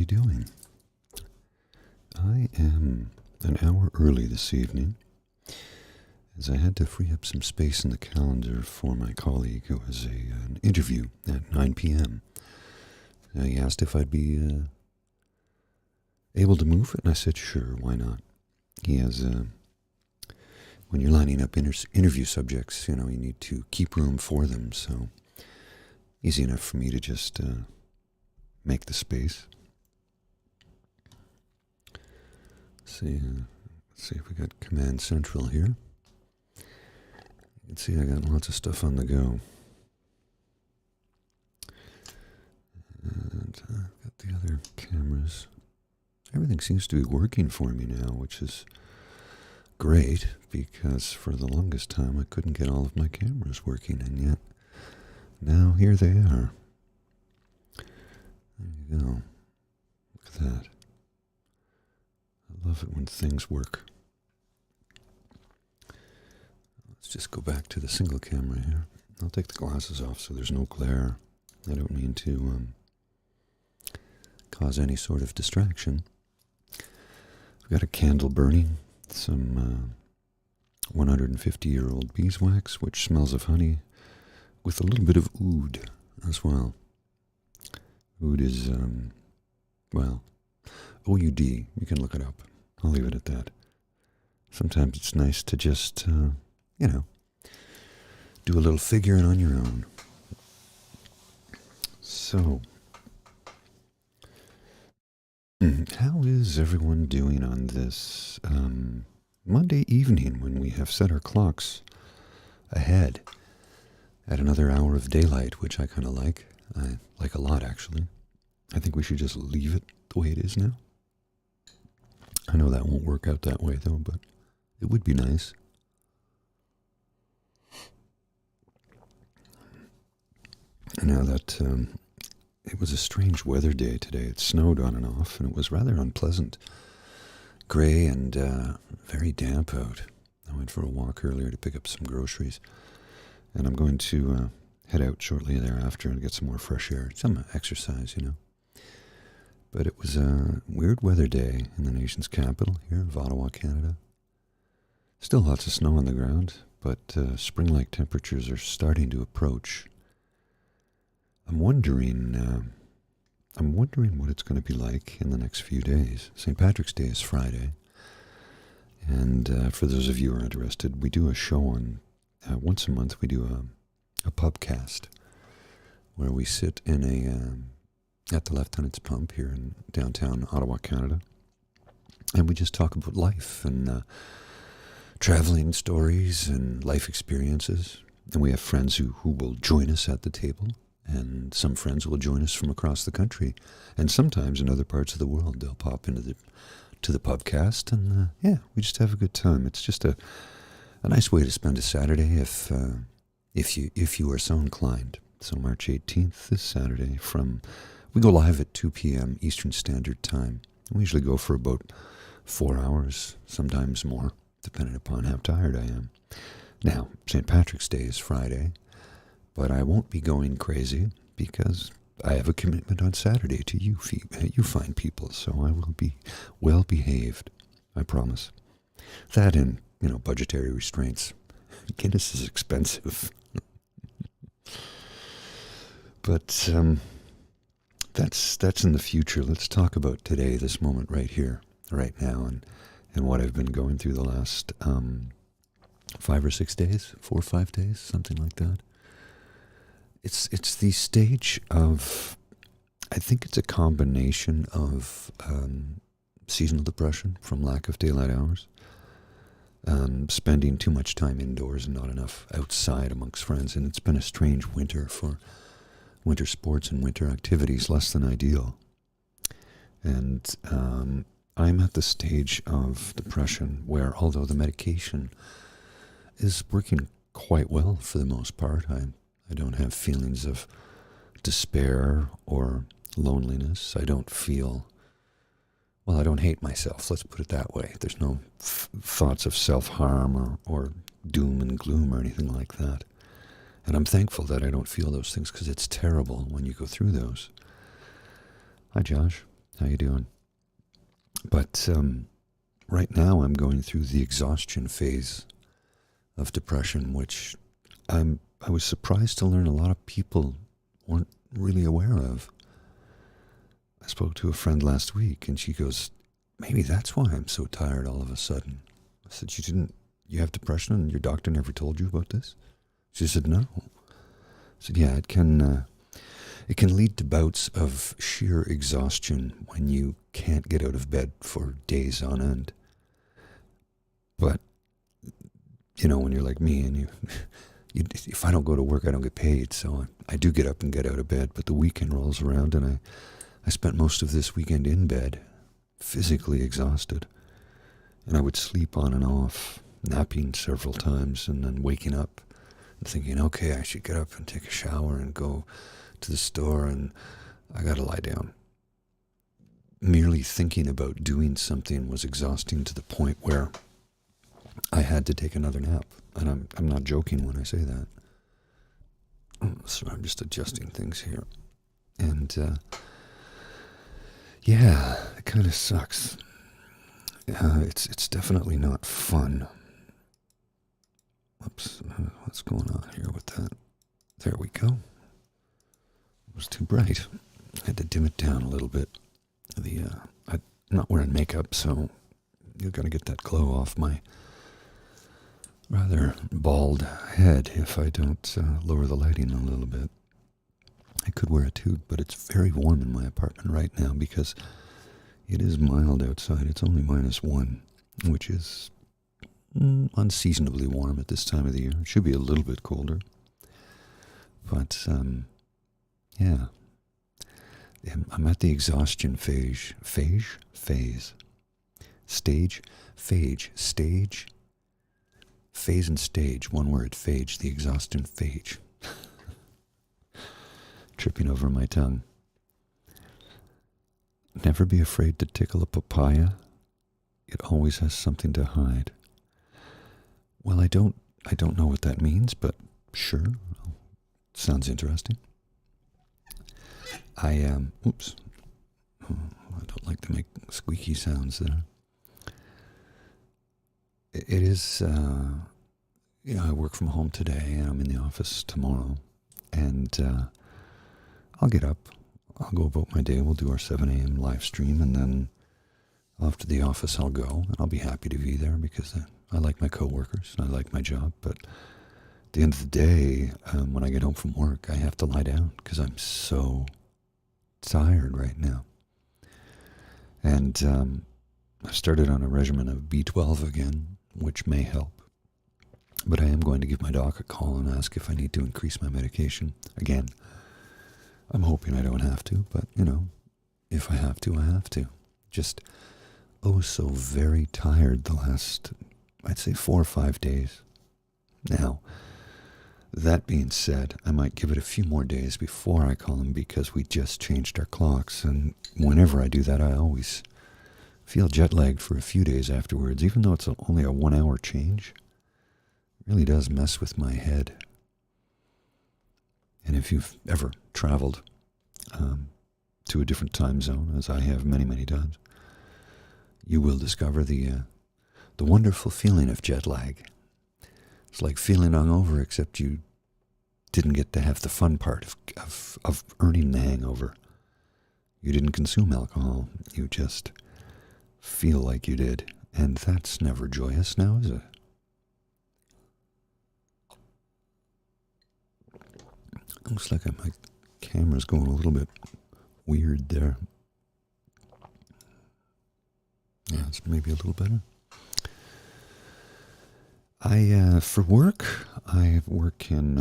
everybody doing? I am an hour early this evening, as I had to free up some space in the calendar for my colleague who has an interview at 9 p.m. He asked if I'd be able to move it, and I said, sure, why not? He has, when you're lining up interview subjects, you need to keep room for them, so easy enough for me to just make the space. Let's see if we got Command Central here. You can see I got lots of stuff on the go. And I've got the other cameras. Everything seems to be working for me now, which is great, because for the longest time I couldn't get all of my cameras working, and yet now here they are. There you go. Look at that. I love it when things work. Let's just go back to the single camera here. I'll take the glasses off so there's no glare. I don't mean to cause any sort of distraction. I've got a candle burning, some 150-year-old beeswax, which smells of honey, with a little bit of oud as well. Oud is, O-U-D. You can look it up. I'll leave it at that. Sometimes it's nice to just, do a little figuring on your own. So, how is everyone doing on this Monday evening when we have set our clocks ahead at another hour of daylight, which I kind of like. I like a lot, actually. I think we should just leave it the way it is now. I know that won't work out that way, though, but it would be nice. Now that it was a strange weather day today. It snowed on and off, and it was rather unpleasant. Gray and very damp out. I went for a walk earlier to pick up some groceries, and I'm going to head out shortly thereafter and get some more fresh air, some exercise, But it was a weird weather day in the nation's capital here of Ottawa, Canada. Still lots of snow on the ground, but spring-like temperatures are starting to approach. I'm wondering what it's going to be like in the next few days. St. Patrick's Day is Friday, and for those of you who are interested, we do a show on, once a month we do a pubcast, where we sit in at the Lieutenant's Pump here in downtown Ottawa, Canada, and we just talk about life and traveling stories and life experiences. And we have friends who will join us at the table, and some friends will join us from across the country, and sometimes in other parts of the world. They'll pop into the pubcast, and we just have a good time. It's just a nice way to spend a Saturday if you are so inclined. So March 18th, this Saturday, we go live at 2 p.m. Eastern Standard Time. We usually go for about 4 hours, sometimes more, depending upon how tired I am. Now, St. Patrick's Day is Friday, but I won't be going crazy because I have a commitment on Saturday to you fine people, so I will be well behaved, I promise. That and, budgetary restraints. Guinness is expensive. But that's in the future. Let's talk about today, this moment right here, right now, and what I've been going through the last 5 or 6 days, 4 or 5 days, something like that. It's the stage of, I think it's a combination of seasonal depression from lack of daylight hours, spending too much time indoors and not enough outside amongst friends, and it's been a strange winter for winter sports and winter activities, less than ideal. And I'm at the stage of depression where, although the medication is working quite well for the most part, I don't have feelings of despair or loneliness. I don't hate myself, let's put it that way. There's no thoughts of self-harm or doom and gloom or anything like that. And I'm thankful that I don't feel those things, because it's terrible when you go through those. Hi, Josh. How you doing? But right now I'm going through the exhaustion phase of depression, which I was surprised to learn a lot of people weren't really aware of. I spoke to a friend last week, and she goes, maybe that's why I'm so tired all of a sudden. I said, you have depression and your doctor never told you about this? She said, no. I said, yeah, it can lead to bouts of sheer exhaustion when you can't get out of bed for days on end. But, when you're like me and if I don't go to work, I don't get paid. So I do get up and get out of bed, but the weekend rolls around and I spent most of this weekend in bed, physically exhausted. And I would sleep on and off, napping several times and then waking up and thinking, okay, I should get up and take a shower and go to the store and I got to lie down. Merely thinking about doing something was exhausting to the point where I had to take another nap. And I'm not joking when I say that. So I'm just adjusting things here. And yeah, it kind of sucks. It's definitely not fun. Whoops, what's going on here with that? There we go. It was too bright. I had to dim it down a little bit. I'm not wearing makeup, so you've got to get that glow off my rather bald head if I don't lower the lighting a little bit. I could wear a tube, but it's very warm in my apartment right now because it is mild outside. It's only -1, which is unseasonably warm at this time of the year. It should be a little bit colder. But, yeah. I'm at the exhaustion phase. Phase and stage. One word, phage. The exhaustion phage. Tripping over my tongue. Never be afraid to tickle a papaya. It always has something to hide. Well, I don't know what that means, but sure. Sounds interesting. Oops. Oh, I don't like to make squeaky sounds there. It is, I work from home today and I'm in the office tomorrow. And I'll get up. I'll go about my day. We'll do our 7 a.m. live stream, and then after the office I'll go, and I'll be happy to be there because I like my coworkers and I like my job. But at the end of the day, when I get home from work, I have to lie down because I'm so tired right now. And I started on a regimen of B12 again, which may help. But I am going to give my doc a call and ask if I need to increase my medication again. I'm hoping I don't have to, but, if I have to, I have to. Just, so very tired the last, I'd say 4 or 5 days. Now, that being said, I might give it a few more days before I call him because we just changed our clocks, and whenever I do that, I always feel jet-lagged for a few days afterwards, even though it's only a 1-hour change. It really does mess with my head. And if you've ever traveled to a different time zone, as I have many, many times, you will discover the wonderful feeling of jet lag. It's like feeling hungover, except you didn't get to have the fun part of earning the hangover. You didn't consume alcohol. You just feel like you did. And that's never joyous now, is it? Looks like my camera's going a little bit weird there. Yeah, it's maybe a little better. For work, I work in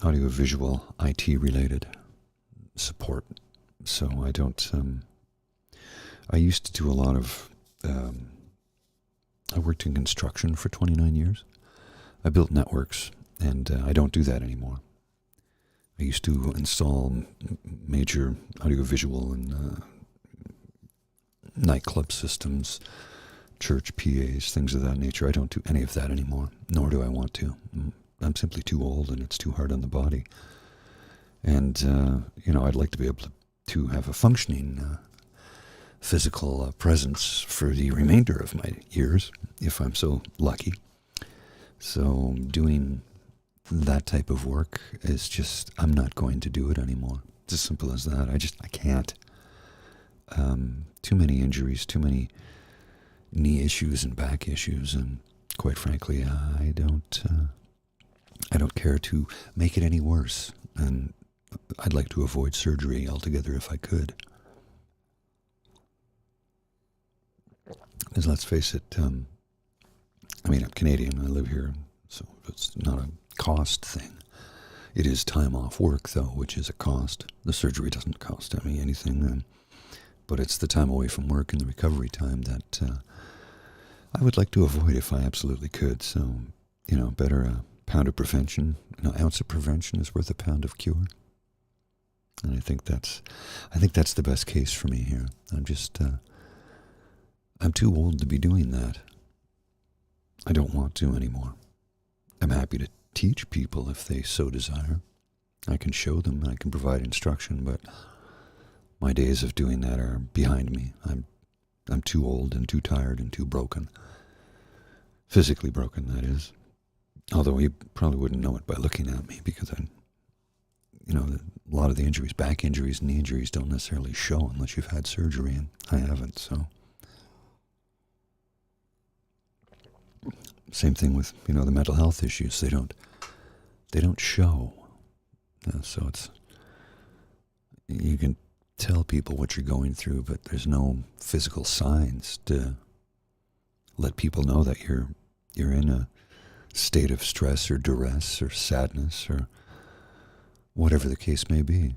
audiovisual IT-related support. So I don't, I used to do a lot of, I worked in construction for 29 years. I built networks, and I don't do that anymore. I used to install major audiovisual and nightclub systems, church PAs, things of that nature. I don't do any of that anymore, nor do I want to. I'm simply too old, and it's too hard on the body. And, I'd like to be able to have a functioning physical presence for the remainder of my years, if I'm so lucky. So doing that type of work is just, I'm not going to do it anymore. It's as simple as that. I can't. Too many injuries, too many knee issues and back issues, and quite frankly, I don't care to make it any worse. And I'd like to avoid surgery altogether if I could. Because let's face it, I'm Canadian, I live here, so it's not a cost thing. It is time off work, though, which is a cost. The surgery doesn't cost me anything, but it's the time away from work and the recovery time that I would like to avoid if I absolutely could. So, better a pound of prevention, an ounce of prevention is worth a pound of cure. And I think that's the best case for me here. I'm too old to be doing that. I don't want to anymore. I'm happy to teach people if they so desire. I can show them, I can provide instruction, but my days of doing that are behind me. I'm too old and too tired and too broken. Physically broken, that is. Although you probably wouldn't know it by looking at me, because a lot of the injuries, back injuries, knee injuries, don't necessarily show unless you've had surgery, and I haven't, so. Same thing with, the mental health issues. They don't show. So you can tell people what you're going through, but there's no physical signs to let people know that you're in a state of stress or duress or sadness or whatever the case may be.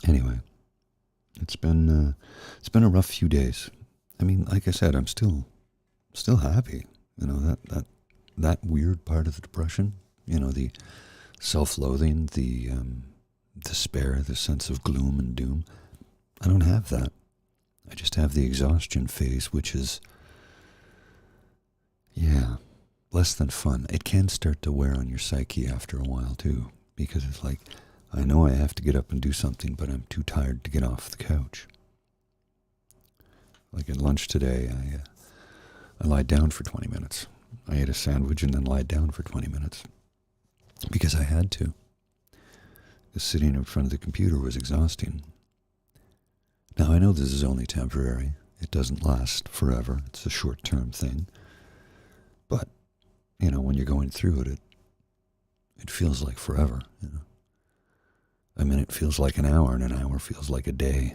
Anyway, it's been a rough few days. Like I said, I'm still happy. That weird part of the depression, the self-loathing, the despair, the sense of gloom and doom. I don't have that. I just have the exhaustion phase, which is, less than fun. It can start to wear on your psyche after a while, too, because it's like, I know I have to get up and do something, but I'm too tired to get off the couch. Like at lunch today, I lied down for 20 minutes. I ate a sandwich and then lied down for 20 minutes because I had to. Because sitting in front of the computer was exhausting. Now, I know this is only temporary. It doesn't last forever. It's a short-term thing. But, when you're going through it, it feels like forever. It feels like an hour, and an hour feels like a day.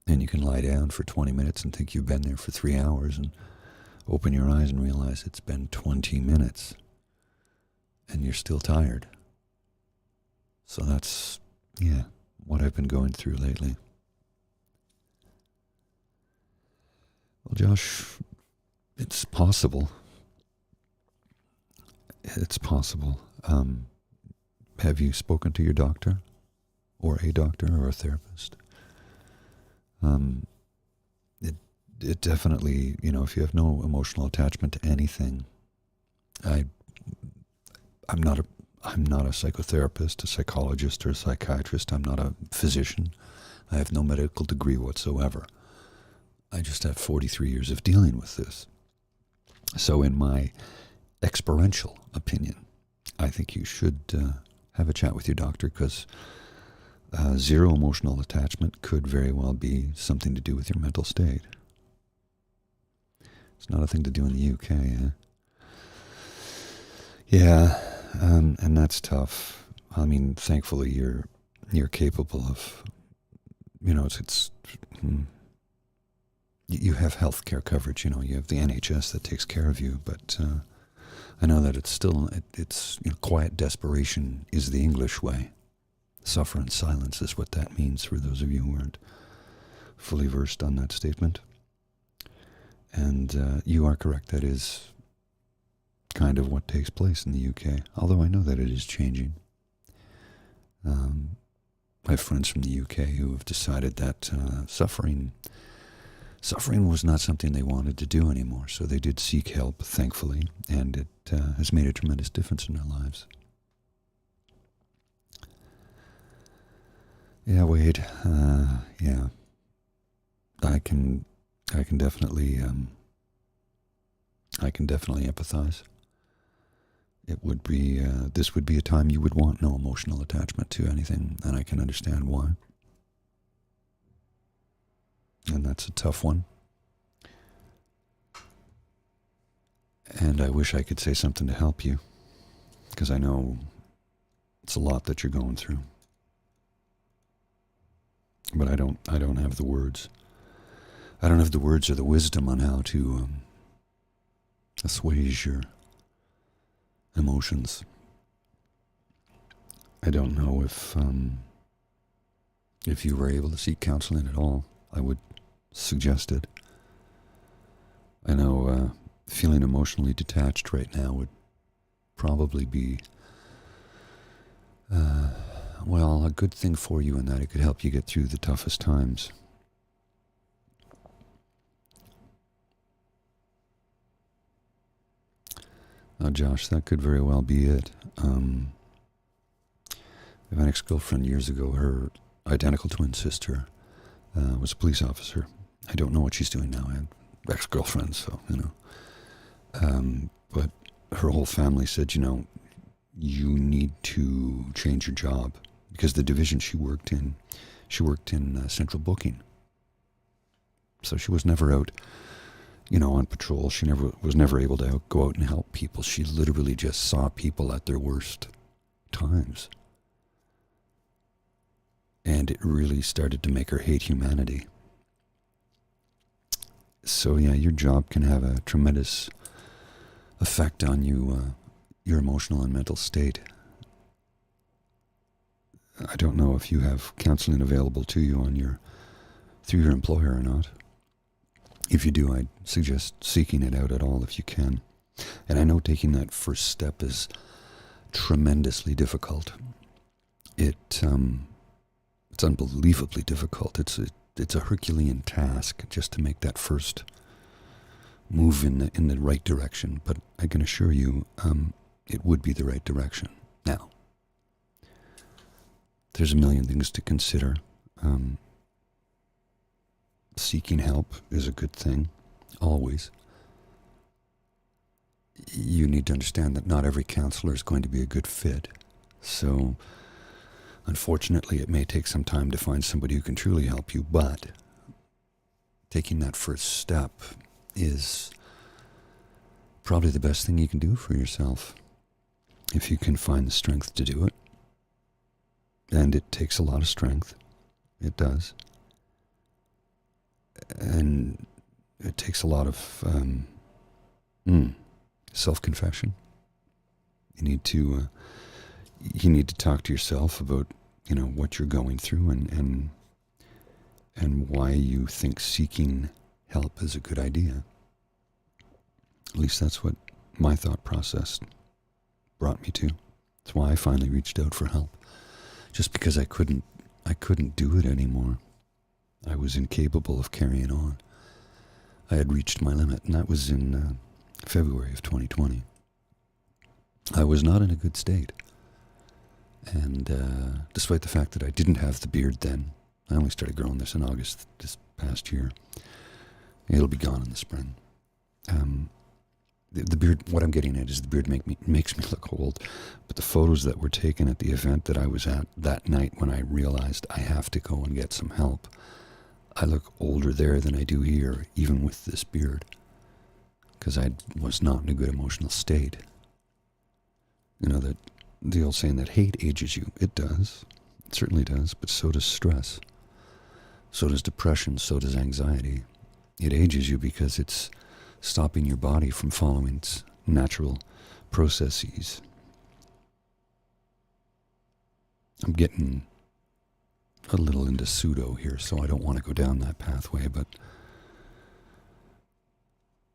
And you can lie down for 20 minutes and think you've been there for 3 hours and open your eyes and realize it's been 20 minutes and you're still tired. So that's, what I've been going through lately. Well, Josh, it's possible. It's possible. Have you spoken to your doctor or a doctor or a therapist? It definitely, if you have no emotional attachment to anything, I'm not a psychotherapist, a psychologist, or a psychiatrist. I'm not a physician. I have no medical degree whatsoever. I just have 43 years of dealing with this. So in my experiential opinion, I think you should have a chat with your doctor, because zero emotional attachment could very well be something to do with your mental state. It's not a thing to do in the UK, eh? Yeah, and that's tough. Thankfully you're capable of, you have health care coverage, you have the NHS that takes care of you, but I know that it's still, quiet desperation is the English way. Suffer in silence is what that means for those of you who aren't fully versed on that statement. And you are correct, that is kind of what takes place in the UK, although I know that it is changing. I have friends from the UK who have decided that suffering was not something they wanted to do anymore, so they did seek help, thankfully, and it has made a tremendous difference in their lives. Yeah, Wade, I can definitely empathize. It would be this would be a time you would want no emotional attachment to anything, and I can understand why. And that's a tough one. And I wish I could say something to help you, because I know it's a lot that you're going through. But I don't have the words. I don't have the words or the wisdom on how to assuage your emotions. I don't know if you were able to seek counseling at all. I would suggest it. I know feeling emotionally detached right now would probably be a good thing for you in that it could help you get through the toughest times. Now, Josh, that could very well be it. I have an ex-girlfriend years ago. Her identical twin sister was a police officer. I don't know what she's doing now. I have ex-girlfriends, so, but her whole family said, you need to change your job, because the division she worked in central booking. So she was never out, on patrol. She was never able to go out and help people. She literally just saw people at their worst times. And it really started to make her hate humanity. So yeah, your job can have a tremendous effect on you, your emotional and mental state. I don't know if you have counseling available to you through your employer or not. If you do, I'd suggest seeking it out at all if you can. And I know taking that first step is tremendously difficult. It's unbelievably difficult. It's a Herculean task just to make that first move in the right direction. But I can assure you, it would be the right direction. Now, there's a million things to consider. Seeking help is a good thing, always. You need to understand that not every counselor is going to be a good fit. So, unfortunately, it may take some time to find somebody who can truly help you, but taking that first step is probably the best thing you can do for yourself, if you can find the strength to do it. And it takes a lot of strength. It does. And it takes a lot of self-confession. You need to talk to yourself about what you're going through and why you think seeking help is a good idea. At least that's what my thought process brought me to. That's why I finally reached out for help. Just because I couldn't do it anymore. I was incapable of carrying on. I had reached my limit, and that was in February of 2020. I was not in a good state. And despite the fact that I didn't have the beard then, I only started growing this in August this past year. It'll be gone in the spring. The beard, what I'm getting at is the beard makes me look old. But the photos that were taken at the event that I was at that night when I realized I have to go and get some help, I look older there than I do here, even with this beard, because I was not in a good emotional state. That the old saying that hate ages you. It does. It certainly does, but so does stress. So does depression, so does anxiety. It ages you because it's stopping your body from following its natural processes. I'm getting a little into pseudo here, so I don't want to go down that pathway, but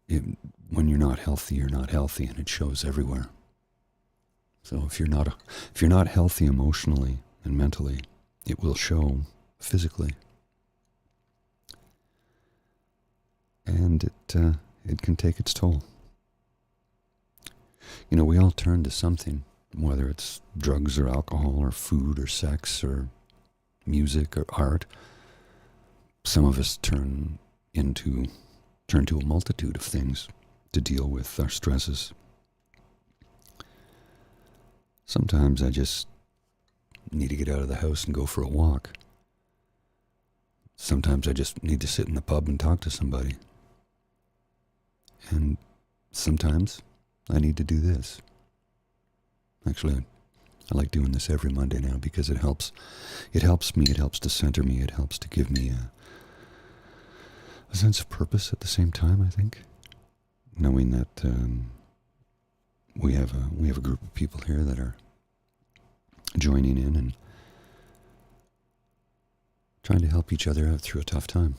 when you're not healthy, you're not healthy, and it shows everywhere. So if you're not healthy emotionally and mentally, it will show physically. And it can take its toll. We all turn to something, whether it's drugs or alcohol or food or sex or music or art. Some of us turn turn to a multitude of things to deal with our stresses. Sometimes I just need to get out of the house and go for a walk. Sometimes I just need to sit in the pub and talk to somebody. And sometimes I need to do this. Actually, I like doing this every Monday now because it helps. It helps me. It helps to center me. It helps to give me a sense of purpose at the same time, I think. Knowing that we have a group of people here that are joining in and trying to help each other out through a tough time.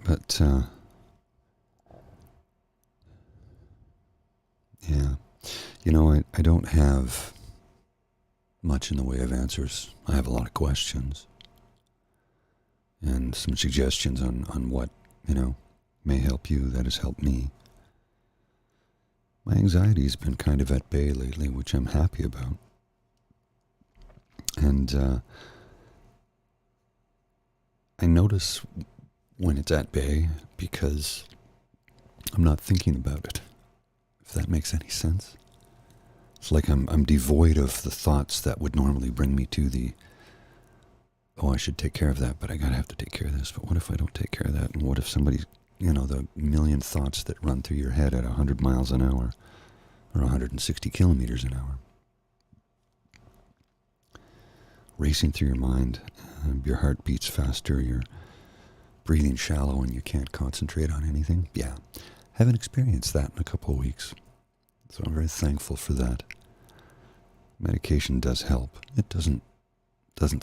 But, yeah, I don't have much in the way of answers. I have a lot of questions and some suggestions on what, may help you, that has helped me. My anxiety's been kind of at bay lately, which I'm happy about. And I notice when it's at bay because I'm not thinking about it, if that makes any sense. It's like I'm devoid of the thoughts that would normally bring me to the, I should take care of that, but I gotta have to take care of this. But what if I don't take care of that? And what if somebody, the million thoughts that run through your head at 100 miles an hour or 160 kilometers an hour, racing through your mind, your heart beats faster, you're breathing shallow and you can't concentrate on anything. Yeah, haven't experienced that in a couple of weeks. So I'm very thankful for that. Medication does help. It doesn't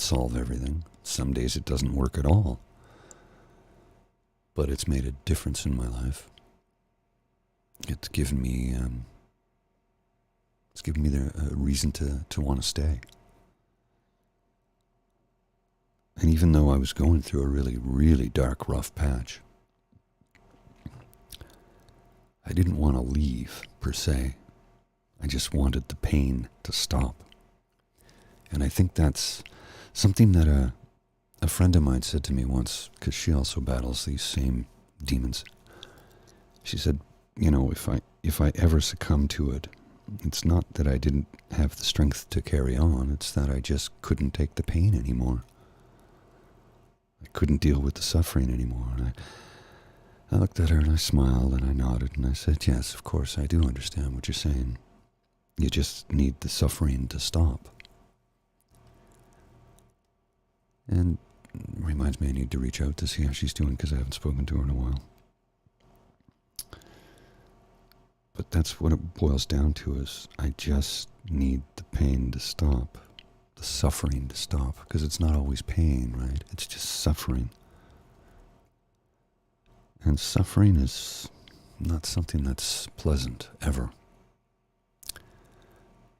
solve everything. Some days it doesn't work at all. But it's made a difference in my life. It's given me the reason to want to stay. And even though I was going through a really, really dark, rough patch, I didn't want to leave, per se. I just wanted the pain to stop. And I think that's something that a friend of mine said to me once, because she also battles these same demons. She said, if I ever succumb to it, it's not that I didn't have the strength to carry on, it's that I just couldn't take the pain anymore. I couldn't deal with the suffering anymore. And I looked at her and I smiled and I nodded and I said, yes, of course, I do understand what you're saying. You just need the suffering to stop. And it reminds me I need to reach out to see how she's doing because I haven't spoken to her in a while. But that's what it boils down to is I just need the pain to stop, the suffering to stop, because it's not always pain, right? It's just suffering. And suffering is not something that's pleasant, ever.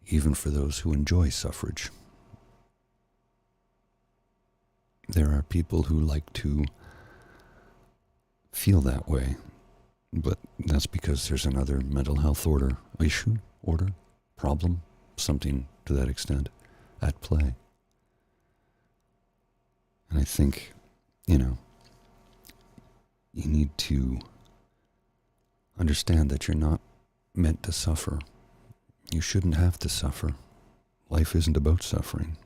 Even for those who enjoy suffrage. There are people who like to feel that way, but that's because there's another mental health issue, problem, something to that extent at play. And I think, you need to understand that you're not meant to suffer. You shouldn't have to suffer. Life isn't about suffering.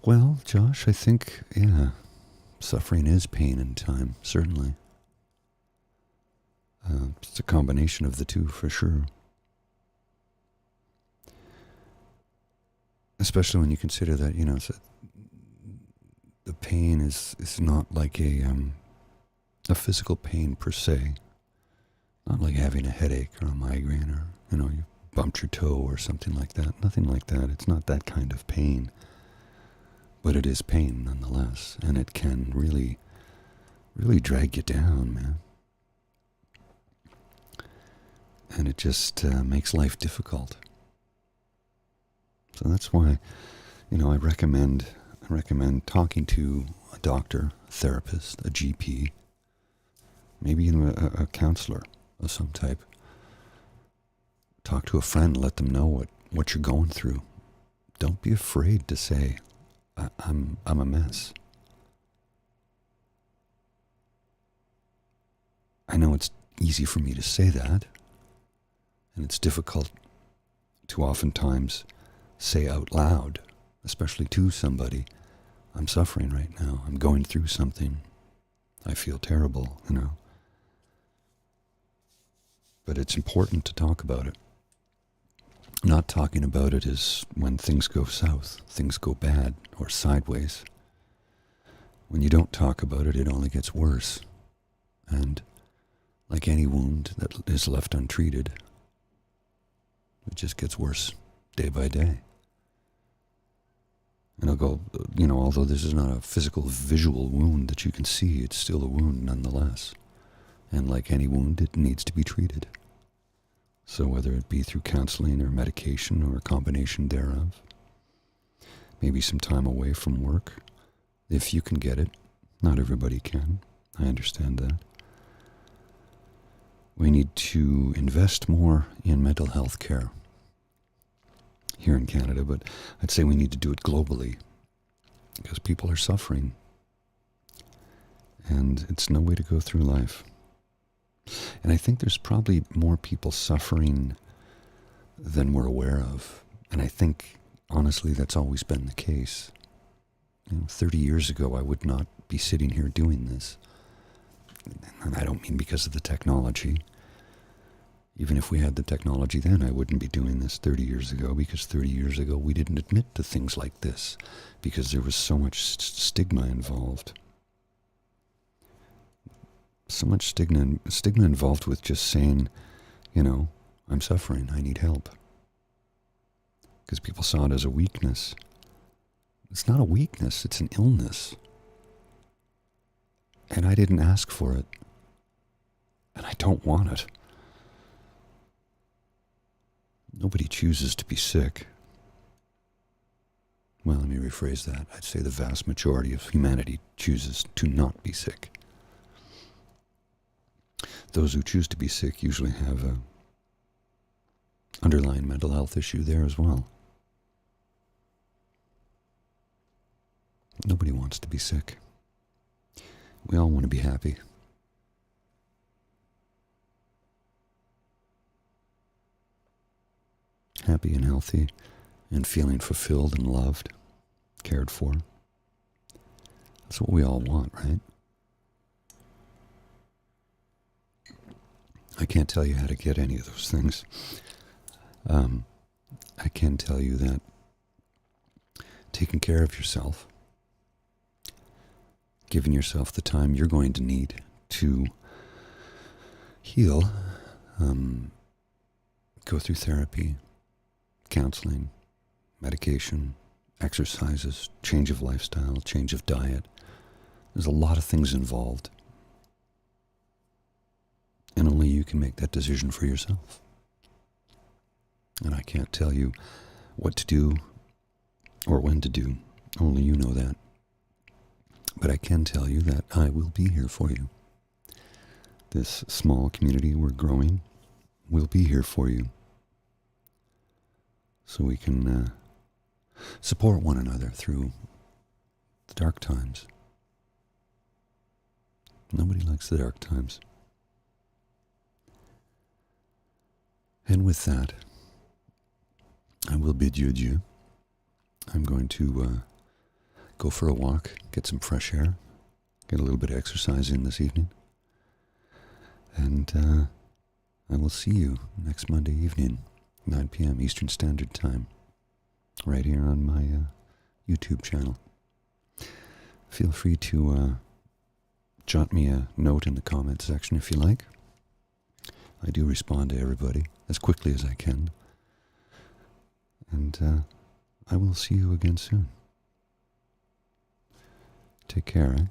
Well, Josh, I think, suffering is pain in time, certainly. It's a combination of the two, for sure. Especially when you consider that, the pain is not like a physical pain per se. Not like having a headache or a migraine or, you bumped your toe or something like that. Nothing like that. It's not that kind of pain. But it is pain nonetheless. And it can really, really drag you down, man. And it just makes life difficult. So that's why, I recommend talking to a doctor, a therapist, a GP, maybe even a counselor of some type, Talk to a friend, let them know what you're going through. Don't be afraid to say, I'm a mess. I know it's easy for me to say that, and it's difficult to oftentimes say out loud, especially to somebody, I'm suffering right now, I'm going through something, I feel terrible, But it's important to talk about it. Not talking about it is when things go south, things go bad or sideways. When you don't talk about it, it only gets worse. And like any wound that is left untreated, it just gets worse day by day. And I'll go, although this is not a physical, visual wound that you can see, it's still a wound nonetheless. And like any wound, it needs to be treated. So whether it be through counseling or medication or a combination thereof, maybe some time away from work, if you can get it. Not everybody can. I understand that. We need to invest more in mental health care here in Canada, but I'd say we need to do it globally because people are suffering and it's no way to go through life. And I think there's probably more people suffering than we're aware of. And I think, honestly, that's always been the case. 30 years ago, I would not be sitting here doing this. And I don't mean because of the technology. Even if we had the technology then, I wouldn't be doing this 30 years ago, because 30 years ago we didn't admit to things like this, because there was so much stigma involved. So much stigma involved with just saying, I'm suffering, I need help. Because people saw it as a weakness. It's not a weakness, it's an illness. And I didn't ask for it. And I don't want it. Nobody chooses to be sick. Well, let me rephrase that. I'd say the vast majority of humanity chooses to not be sick. Those who choose to be sick usually have a underlying mental health issue there as well. Nobody wants to be sick. We all want to be happy. Happy and healthy and feeling fulfilled and loved, cared for. That's what we all want, right? I can't tell you how to get any of those things. I can tell you that taking care of yourself, giving yourself the time you're going to need to heal, go through therapy, counseling, medication, exercises, change of lifestyle, change of diet. There's a lot of things involved. And only you can make that decision for yourself. And I can't tell you what to do or when to do. Only you know that. But I can tell you that I will be here for you. This small community we're growing will be here for you. So we can support one another through the dark times. Nobody likes the dark times. And with that, I will bid you adieu. I'm going to go for a walk, get some fresh air, get a little bit of exercise in this evening. And I will see you next Monday evening, 9 p.m. Eastern Standard Time, right here on my YouTube channel. Feel free to jot me a note in the comment section if you like. I do respond to everybody as quickly as I can. And I will see you again soon. Take care, eh?